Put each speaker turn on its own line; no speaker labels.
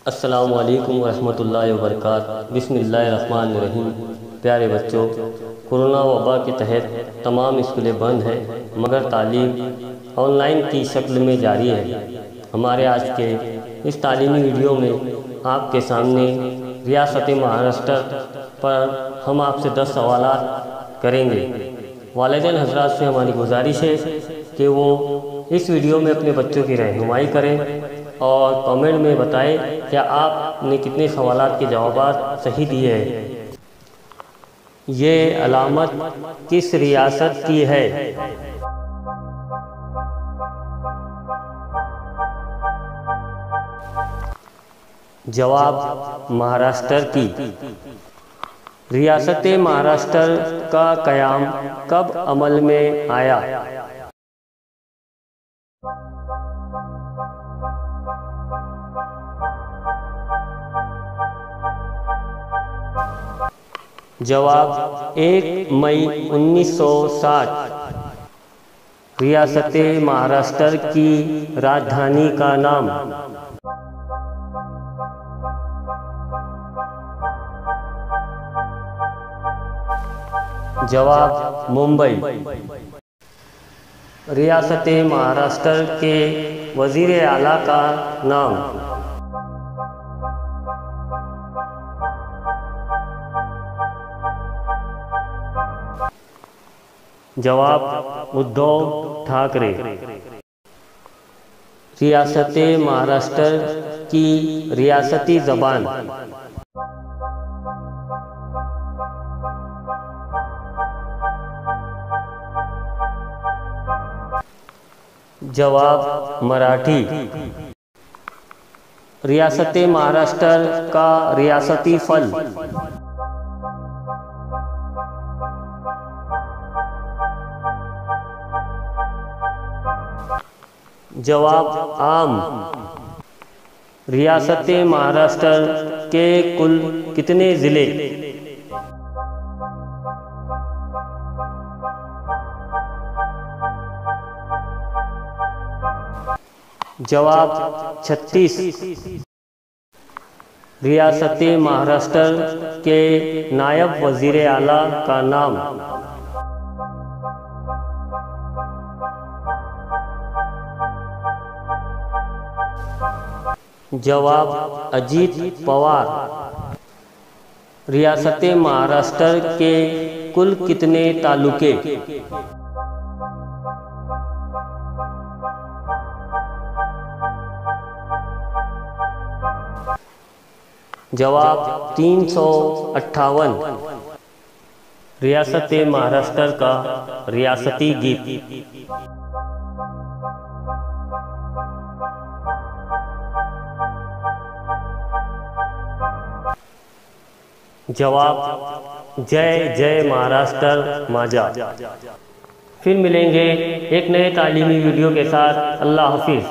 अस्सलामु अलैकुम वरहमतुल्लाहि वबरकातुहू। बिस्मिल्लाहिर्रहमानिर्रहीम। प्यारे बच्चों, कोरोना वबा के तहत तमाम स्कूलें बंद हैं, मगर तालीम ऑनलाइन की शक्ल में जारी है। हमारे आज के इस तालीमी वीडियो में आपके सामने रियासत महाराष्ट्र पर हम आपसे 10 सवाल करेंगे। वालिदैन हज़रात से हमारी गुजारिश है कि वो इस वीडियो में अपने बच्चों की रहनुमाई करें और कमेंट में बताएं क्या आपने कितने सवालात के जवाब सही दिए हैं। ये अलामत किस रियासत की है? जवाब महाराष्ट्र की। रियासत महाराष्ट्र का क़याम कब अमल में आया? जवाब 1 मई 1960। रियासत महाराष्ट्र की राजधानी का नाम? जवाब मुंबई। रियासत महाराष्ट्र के वज़ीर आला का नाम? जवाब उद्धव ठाकरे। रियासत महाराष्ट्र की रियासती ज़बान? जवाब मराठी। रियासत महाराष्ट्र का रियासती फल? जवाब आम। रियासत महाराष्ट्र के कुल कितने ज़िले? जवाब 36। रियासत महाराष्ट्र के नायब वज़ीर आला का नाम? जवाब अजीत पवार। रियासत महाराष्ट्र के कुल कितने तालुके? जवाब 358। रियासत महाराष्ट्र का रियासती गीत? जवाब जय जय महाराष्ट्र माजा। फिर मिलेंगे एक नए तालीमी वीडियो के साथ। अल्लाह हाफिज़।